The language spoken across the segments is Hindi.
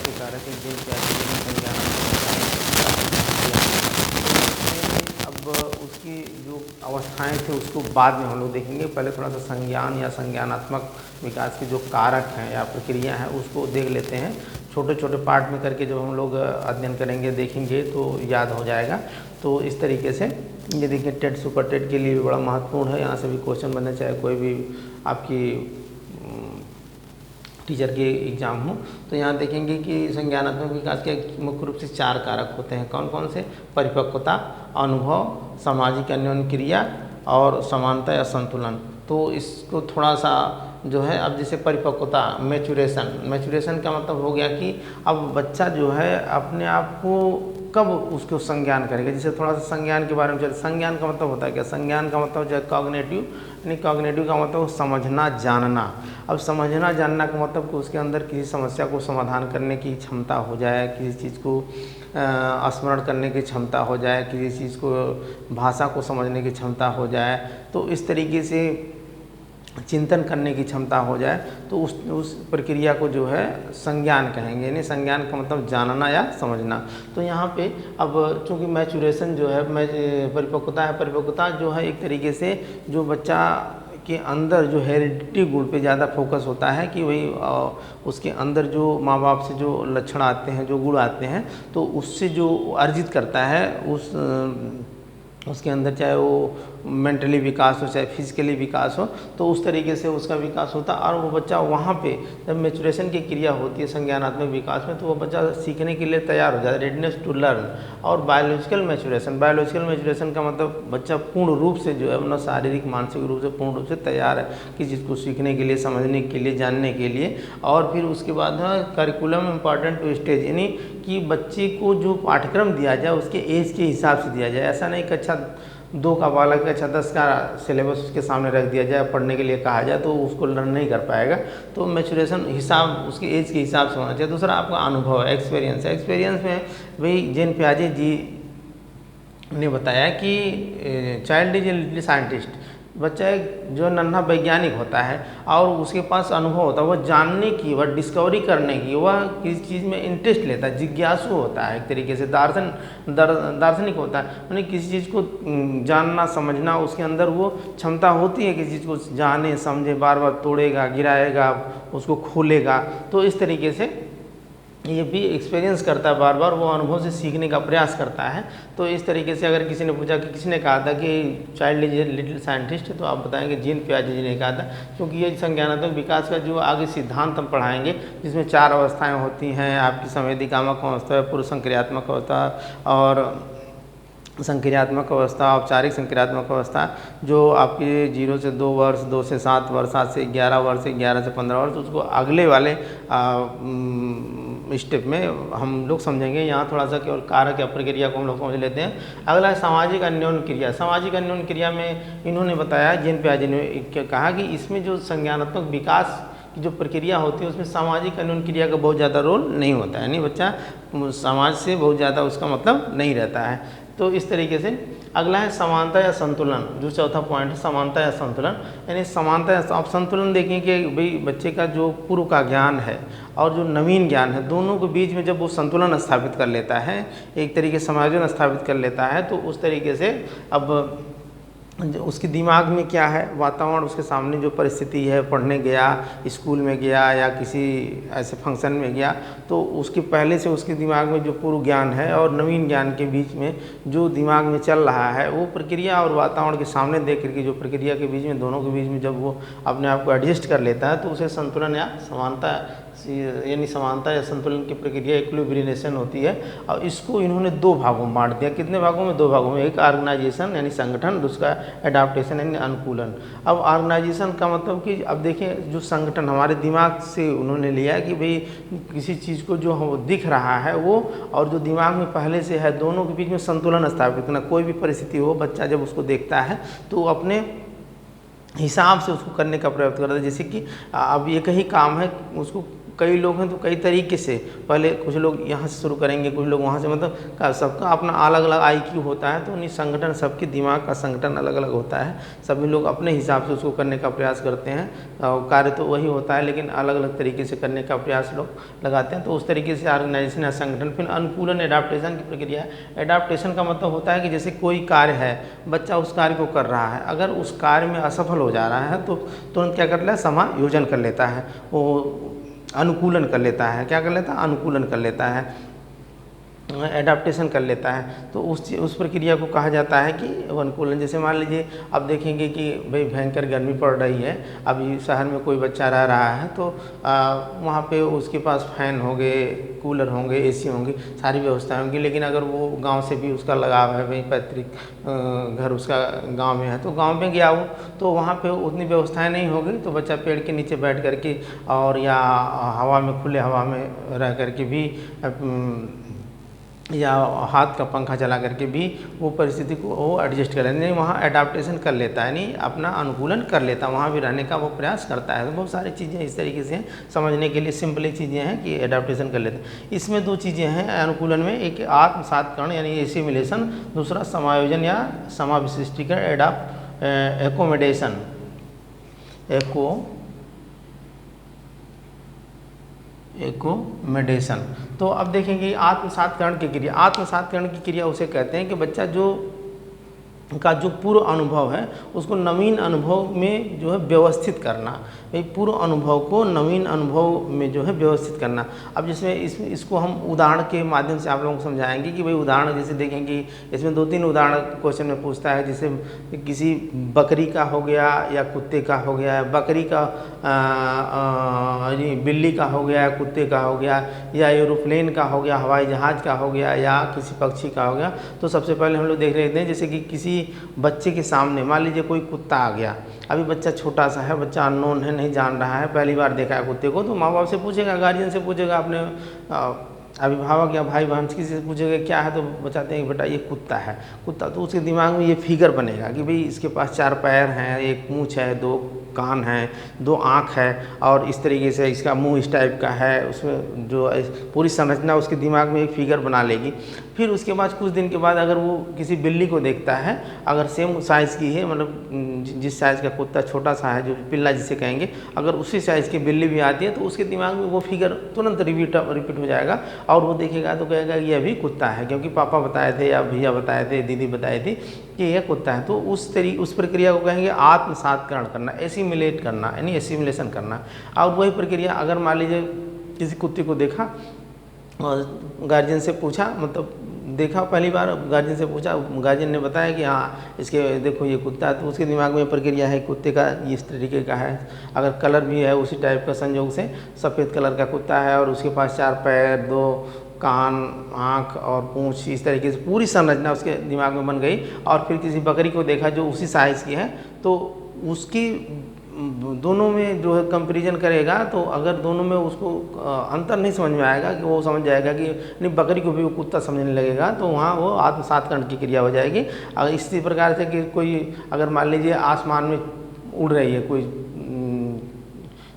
के कारक हैं जिन संज्ञानात्मक अब उसकी जो अवस्थाएं थी उसको बाद में हम लोग देखेंगे। पहले थोड़ा सा संज्ञान या संज्ञानात्मक विकास के जो कारक हैं या प्रक्रिया हैं उसको देख लेते हैं। छोटे छोटे पार्ट में करके जब हम लोग अध्ययन करेंगे देखेंगे तो याद हो जाएगा। तो इस तरीके से ये देखिए टेट सुपर टेट के लिए भी बड़ा महत्वपूर्ण है। यहाँ से भी क्वेश्चन बनने चाहे कोई भी आपकी टीचर के एग्ज़ाम हो तो यहाँ देखेंगे कि संज्ञानात्मक विकास के मुख्य रूप से 4 कारक होते हैं। कौन कौन से? परिपक्वता, अनुभव, सामाजिक अन्योन्य क्रिया और समानता या संतुलन। तो इसको थोड़ा सा जो है अब जैसे परिपक्वता मैचुरेशन का मतलब हो गया कि अब बच्चा जो है अपने आप को कब उसको संज्ञान करेगा। जैसे थोड़ा सा संज्ञान के बारे में चले। संज्ञान का मतलब होता है क्या? संज्ञान का मतलब जो है कॉग्निटिव, यानी कॉग्निटिव का मतलब समझना जानना। अब समझना जानना का मतलब कि उसके अंदर किसी समस्या को समाधान करने की क्षमता हो जाए, किसी चीज़ को स्मरण करने की क्षमता हो जाए, किसी चीज़ को भाषा को समझने की क्षमता हो जाए, तो इस तरीके से चिंतन करने की क्षमता हो जाए तो उस प्रक्रिया को जो है संज्ञान कहेंगे। यानी संज्ञान का मतलब जानना या समझना। तो यहाँ पे अब चूँकि मैचुरेशन जो है परिपक्वता है, परिपक्वता जो है एक तरीके से जो बच्चा के अंदर जो हेरिडिटी गुण पे ज़्यादा फोकस होता है कि वही उसके अंदर जो माँ बाप से जो लक्षण आते हैं, जो गुण आते हैं, तो उससे जो अर्जित करता है उसके अंदर चाहे वो मेंटली विकास हो चाहे फिजिकली विकास हो, तो उस तरीके से उसका विकास होता है। और वो बच्चा वहाँ पे जब मैचुरेशन की क्रिया होती है संज्ञानात्मक विकास में, तो वो बच्चा सीखने के लिए तैयार हो जाता है, रेडनेस टू लर्न। और बायोलॉजिकल मैचुरेशन का मतलब बच्चा पूर्ण रूप से जो है अपना शारीरिक मानसिक रूप से पूर्ण रूप से तैयार है किसी चीज़ को सीखने के लिए, समझने के लिए, जानने के लिए। और फिर उसके बाद है करिकुलम इम्पॉर्टेंट टू स्टेज, यानी कि बच्चे को जो पाठ्यक्रम दिया जाए उसके एज के हिसाब से दिया जाए। ऐसा नहीं कि अच्छा 2 का बालक है, अच्छा 10 का सिलेबस उसके सामने रख दिया जाए, पढ़ने के लिए कहा जाए तो उसको लर्न नहीं कर पाएगा। तो मैचुरेशन हिसाब उसके एज के हिसाब से होना चाहिए। दूसरा आपका अनुभव है, एक्सपीरियंस में भाई जेन पियाजे जी ने बताया कि child is a little scientist. बच्चा एक जो नन्हा वैज्ञानिक होता है और उसके पास अनुभव होता है, वह जानने की, वह डिस्कवरी करने की, वह किसी चीज़ में इंटरेस्ट लेता है, जिज्ञासु होता है, एक तरीके से दार्शनिक होता है। यानी किसी चीज़ को जानना समझना उसके अंदर वो क्षमता होती है, किसी चीज़ को जाने समझे, बार बार तोड़ेगा, गिराएगा, उसको खोलेगा। तो इस तरीके से ये भी एक्सपीरियंस करता है, बार बार वो अनुभव से सीखने का प्रयास करता है। तो इस तरीके से अगर किसी ने पूछा कि किसने कहा था कि child is a little scientist, तो आप बताएंगे जीन पियाजे जी ने कहा था, क्योंकि ये संज्ञानात्मक विकास का जो आगे सिद्धांत हम पढ़ाएंगे जिसमें 4 अवस्थाएं होती हैं आपकी संवेदिकात्मक अवस्था, पूर्व संक्रियात्मक अवस्था और संक्रियात्मक अवस्था, औपचारिक संक्रियात्मक अवस्था, जो आपके 0 से 2 वर्ष, 2 से 7 वर्ष, 7 से 11 वर्ष, 11 से 15 वर्ष, उसको अगले वाले स्टेप में हम लोग समझेंगे। यहाँ थोड़ा सा केवल कारक या प्रक्रिया को हम लोग समझ लेते हैं। अगला है सामाजिक अन्योन्य क्रिया। सामाजिक अन्योन्य क्रिया में इन्होंने बताया, जेन पियाजे ने कहा कि इसमें जो संज्ञानात्मक विकास की जो प्रक्रिया होती है उसमें सामाजिक अन्योन्य क्रिया का बहुत ज़्यादा रोल नहीं होता है, यानी बच्चा समाज से बहुत ज़्यादा उसका मतलब नहीं रहता है। तो इस तरीके से अगला है समानता या संतुलन। जो चौथा पॉइंट है समानता या संतुलन, यानी समानता या आप संतुलन देखें कि भाई बच्चे का जो पूर्व का ज्ञान है और जो नवीन ज्ञान है, दोनों के बीच में जब वो संतुलन स्थापित कर लेता है, एक तरीके से समायोजन स्थापित कर लेता है, तो उस तरीके से अब उसके दिमाग में क्या है, वातावरण, उसके सामने जो परिस्थिति है, पढ़ने गया, स्कूल में गया या किसी ऐसे फंक्शन में गया, तो उसके पहले से उसके दिमाग में जो पूर्व ज्ञान है और नवीन ज्ञान के बीच में जो दिमाग में चल रहा है, वो प्रक्रिया और वातावरण के सामने देख करके जो प्रक्रिया के बीच में, दोनों के बीच में जब वो अपने आप को एडजस्ट कर लेता है, तो उसे संतुलन या समानता, यानी समानता या संतुलन की प्रक्रिया इक्विलिब्रिएशन होती है। और इसको इन्होंने 2 भागों में बांट दिया। कितने भागों में? 2 भागों में। एक ऑर्गेनाइजेशन यानी संगठन, दूसरा एडाप्टेशन यानी अनुकूलन। अब ऑर्गेनाइजेशन का मतलब कि अब देखें जो संगठन हमारे दिमाग से उन्होंने लिया कि भाई किसी चीज़ को जो हम दिख रहा है वो और जो दिमाग में पहले से है, दोनों के बीच में संतुलन स्थापित करना। कोई भी परिस्थिति हो, बच्चा जब उसको देखता है तो अपने हिसाब से उसको करने का प्रयास करता है। जैसे कि अब एक ही काम है, उसको कई लोग हैं तो कई तरीके से, पहले कुछ लोग यहाँ से शुरू करेंगे, कुछ लोग वहाँ से, मतलब सबका अपना अलग अलग IQ होता है। तो उन्हीं संगठन, सबके दिमाग का संगठन अलग अलग होता है, सभी लोग अपने हिसाब से उसको करने का प्रयास करते हैं। कार्य तो वही होता है लेकिन अलग अलग तरीके से करने का प्रयास लोग लगाते हैं। तो उस तरीके से ऑर्गेनाइजेशन या संगठन। फिर अनुकूलन, एडाप्टेशन की प्रक्रिया है। एडाप्टेशन का मतलब होता है कि जैसे कोई कार्य है, बच्चा उस कार्य को कर रहा है, अगर उस कार्य में असफल हो जा रहा है तो तुरंत क्या कर लेता है, समायोजन कर लेता है, वो अनुकूलन कर लेता है। क्या कर लेता है, अनुकूलन कर लेता है, एडाप्टेशन कर लेता है। तो उस प्रक्रिया को कहा जाता है कि अनुकूलन। जैसे मान लीजिए अब देखेंगे कि भाई भयंकर गर्मी पड़ रही है, अभी शहर में कोई बच्चा रह रहा है तो वहाँ पे उसके पास फैन होंगे, कूलर होंगे, AC होंगी, सारी व्यवस्थाएं होंगी। लेकिन अगर वो गांव से भी उसका लगाव है, भाई पैतृक घर उसका गांव में है, तो गांव में गया वो तो वहाँ पे उतनी व्यवस्थाएं नहीं होगी, तो बच्चा पेड़ के नीचे बैठ करके और या हवा में, खुले हवा में रह करके भी या हाथ का पंखा चला करके भी वो परिस्थिति को वो एडजस्ट कर लेता है, वहाँ एडाप्टेशन कर लेता है, यानी अपना अनुकूलन कर लेता है, वहाँ भी रहने का वो प्रयास करता है। तो बहुत सारी चीज़ें इस तरीके से हैं, समझने के लिए सिंपली चीज़ें हैं कि एडाप्टेशन कर लेते हैं। इसमें दो चीज़ें हैं अनुकूलन में, एक आत्मसातकरण यानी एसिमिलेशन, दूसरा समायोजन या समाविशिष्टीकरण, एकोमोडेशन, एकोमोडेशन। तो अब देखेंगे आत्मसातकरण की क्रिया। आत्मसातकरण की क्रिया उसे कहते हैं कि बच्चा का जो पूर्व अनुभव है उसको नवीन अनुभव में जो है व्यवस्थित करना, भाई पूर्व अनुभव को नवीन अनुभव में जो है व्यवस्थित करना। अब जिसमें इसको हम उदाहरण के माध्यम से आप लोगों को समझाएंगे कि भाई उदाहरण जैसे देखेंगे, इसमें 2-3 उदाहरण क्वेश्चन में पूछता है। जैसे किसी बकरी का हो गया या कुत्ते का हो गया, बकरी का बिल्ली का हो गया, कुत्ते का हो गया, या एरोप्लेन का हो गया, हवाई जहाज़ का हो गया, या किसी पक्षी का हो गया। तो सबसे पहले हम लोग देख रहे थे जैसे कि किसी बच्चे के सामने मान लीजिए कोई कुत्ता आ गया, अभी बच्चा छोटा सा है, बच्चा अननोन है, नहीं जान रहा है, पहली बार देखा है कुत्ते को, तो माँ बाप से पूछेगा, गार्जियन से पूछेगा, अपने अभिभावक या भाई बहन किसी से पूछेगा क्या है, तो बताते हैं कि बेटा ये कुत्ता है। कुत्ता, तो उसके दिमाग में ये फिगर बनेगा कि भाई इसके पास 4 पैर हैं, एक पूँछ है, 2 कान हैं, 2 आँख है, और इस तरीके से इसका मुंह इस टाइप का है। उसमें जो पूरी संरचना उसके दिमाग में एक फिगर बना लेगी। फिर उसके बाद कुछ दिन के बाद अगर वो किसी बिल्ली को देखता है, अगर सेम साइज़ की है, मतलब जिस साइज़ का कुत्ता छोटा सा है, जो पिल्ला जिसे कहेंगे, अगर उसी साइज़ की बिल्ली भी आती है तो उसके दिमाग में वो फिगर तुरंत रिपीट हो जाएगा, और वो देखेगा तो कहेगा ये भी कुत्ता है, क्योंकि पापा बताए थे या भैया बताए थे, दीदी बताए थे कि यह कुत्ता है। तो उस प्रक्रिया को कहेंगे आत्मसातकरण करना, एसिमिलेट करना, यानी एसिमिलेशन करना। और वही प्रक्रिया अगर मान लीजिए किसी कुत्ते को देखा और गार्जियन से पूछा, मतलब देखा पहली बार, गार्जियन से पूछा, गार्जियन ने बताया कि हाँ इसके देखो ये कुत्ता है, तो उसके दिमाग में प्रक्रिया है कुत्ते का इस तरीके का है। अगर कलर भी है उसी टाइप का, संयोग से सफ़ेद कलर का कुत्ता है और उसके पास 4 पैर, 2 कान, आँख और पूँछ, इस तरीके से पूरी संरचना उसके दिमाग में बन गई। और फिर किसी बकरी को देखा जो उसी साइज़ की है, तो उसकी दोनों में जो है कंपैरिजन करेगा, तो अगर दोनों में उसको अंतर नहीं समझ में आएगा, कि वो समझ जाएगा कि नहीं, बकरी को भी वो कुत्ता समझने लगेगा, तो वहाँ वो आत्मसातकरण की क्रिया हो जाएगी। अगर इसी प्रकार से कि कोई अगर मान लीजिए आसमान में उड़ रही है कोई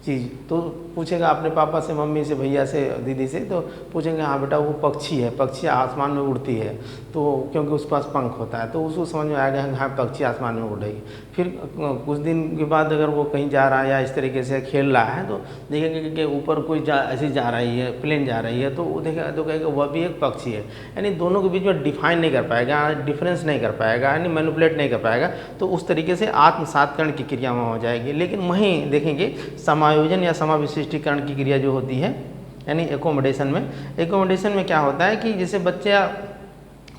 चीज़, तो पूछेगा अपने पापा से, मम्मी से, भैया से, दीदी से, तो पूछेंगे हाँ बेटा वो पक्षी है, पक्षी आसमान में उड़ती है, तो क्योंकि उसके पास पंख होता है, तो उसको समझ में आएगा हाँ पक्षी आसमान में उड़ रही है। फिर कुछ दिन के बाद अगर वो कहीं जा रहा है या इस तरीके से खेल रहा है, तो देखेंगे कि ऊपर कोई ऐसी जा रही है, प्लेन जा रही है, तो वो देखेगा तो कहेगा वह भी एक पक्षी है। यानी दोनों के बीच में डिफाइन नहीं कर पाएगा, डिफरेंस नहीं कर पाएगा, यानी मैनिपुलेट नहीं कर पाएगा। तो उस तरीके से आत्मसातकरण की क्रिया वहाँ हो जाएगी। लेकिन वहीं देखेंगे समायोजन या समाविशिष्टीकरण की क्रिया जो होती है, यानी एकोमोडेशन में क्या होता है कि जैसे बच्चा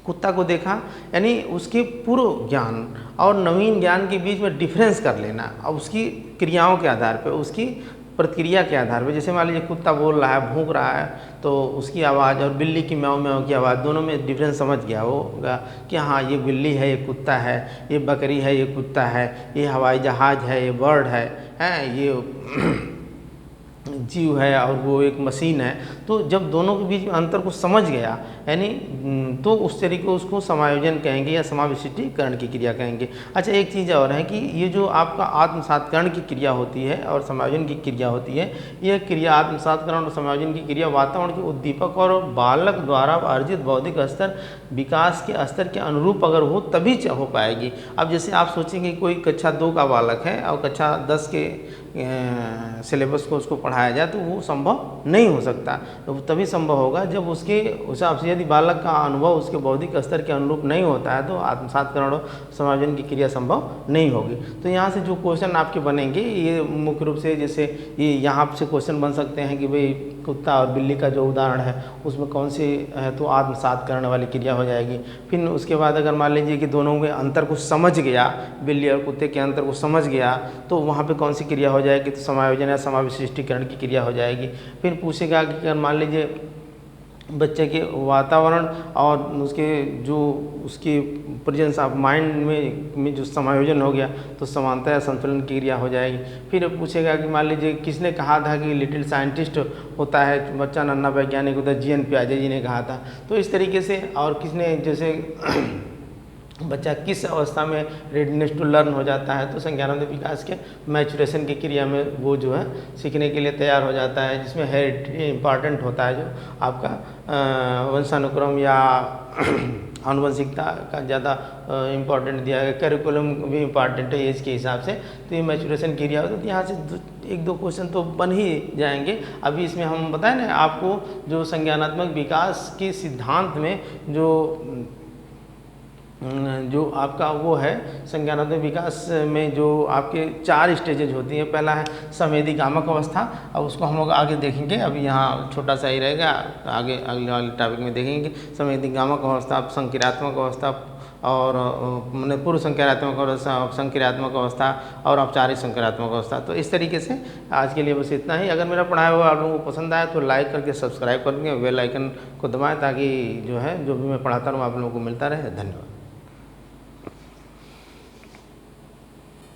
कुत्ता को देखा, यानी उसके पूर्व ज्ञान और नवीन ज्ञान के बीच में डिफरेंस कर लेना, और उसकी क्रियाओं के आधार पर, उसकी प्रतिक्रिया के आधार पर। जैसे मान लीजिए कुत्ता बोल रहा है, भौंक रहा है, तो उसकी आवाज़ और बिल्ली की म्याऊं म्याऊं की आवाज़, दोनों में डिफरेंस समझ गया होगा कि हाँ ये बिल्ली है, ये कुत्ता है, ये बकरी है, ये कुत्ता है, ये हवाई जहाज़ है, ये बर्ड है, ये जीव है और वो एक मशीन है, तो जब दोनों के बीच में अंतर को समझ गया, यानी तो उस तरीके उसको समायोजन कहेंगे या समाविशिष्टीकरण की क्रिया कहेंगे। अच्छा, एक चीज़ और है कि ये जो आपका आत्मसात्करण की क्रिया होती है और समायोजन की क्रिया होती है, यह क्रिया आत्मसात्करण और समायोजन की क्रिया वातावरण के उद्दीपक और बालक द्वारा अर्जित बौद्धिक स्तर विकास के स्तर के अनुरूप अगर हो तभी हो पाएगी। अब जैसे आप सोचेंगे कोई कक्षा 2 का बालक है और कक्षा 10 के सिलेबस को उसको पढ़ाया जाए तो वो संभव नहीं हो सकता। तो तभी संभव होगा जब उसके हिसाब से यदि बालक का अनुभव उसके बौद्धिक स्तर के अनुरूप नहीं होता है तो आत्मसात्करण और समायोजन की क्रिया संभव नहीं होगी। तो यहाँ से जो क्वेश्चन आपके बनेंगे ये मुख्य रूप से, जैसे ये यहाँ से क्वेश्चन बन सकते हैं कि भाई कुत्ता और बिल्ली का जो उदाहरण है उसमें कौन सी है तो आत्मसात्करण वाली क्रिया हो जाएगी। फिर उसके बाद अगर मान लीजिए कि दोनों में अंतर को समझ गया, बिल्ली और कुत्ते के अंतर को समझ गया, तो वहाँ पे कौन सी क्रिया हो जाएगी तो समायोजन या समाविशिष्टीकरण की क्रिया हो जाएगी। फिर पूछेगा कि अगर मान लीजिए बच्चे के वातावरण और उसके जो उसकी प्रेजेंस ऑफ माइंड में जो समायोजन हो गया तो समानता या संतुलन की क्रिया हो जाएगी। फिर पूछेगा कि मान लीजिए किसने कहा था कि लिटिल साइंटिस्ट होता है बच्चा नन्हा वैज्ञानिक होता है, जीएन पियाजे जी ने कहा था। तो इस तरीके से, और किसने जैसे बच्चा किस अवस्था में रेडीनेस टू लर्न हो जाता है तो संज्ञानात्मक विकास के मैचुरेशन की क्रिया में वो जो है सीखने के लिए तैयार हो जाता है, जिसमें हेरिडिटी इंपॉर्टेंट होता है, जो आपका वंशानुक्रम या आनुवंशिकता का ज़्यादा इम्पॉर्टेंट दिया है। करिकुलम भी इम्पॉर्टेंट है एज के हिसाब से। तो ये मैचुरेशन क्रिया होती है। तो यहाँ से एक दो क्वेश्चन तो बन ही जाएंगे। अभी इसमें हम बताएं ना आपको, जो संज्ञानात्मक विकास के सिद्धांत में जो आपका वो है संज्ञानात्मक विकास में जो आपके 4 स्टेजेज होती हैं। पहला है संवेदीगामक अवस्था, अब उसको हम लोग आगे देखेंगे, अभी यहाँ छोटा सा ही रहेगा, आगे अगले वाले टॉपिक में देखेंगे। संवेदीगामक अवस्था, संक्रियात्मक अवस्था और मैंने पूर्व संक्रियात्मक अवस्था, संक्रियात्मक अवस्था और औपचारिक संक्रियात्मक अवस्था। तो इस तरीके से आज के लिए बस इतना ही। अगर मेरा पढ़ाया हुआ आप लोगों को पसंद आया तो लाइक करके सब्सक्राइब कर देंगे, बेल आइकन को दबाएं ताकि जो है जो भी मैं पढ़ाता रहूँ आप लोगों को मिलता रहे। धन्यवाद।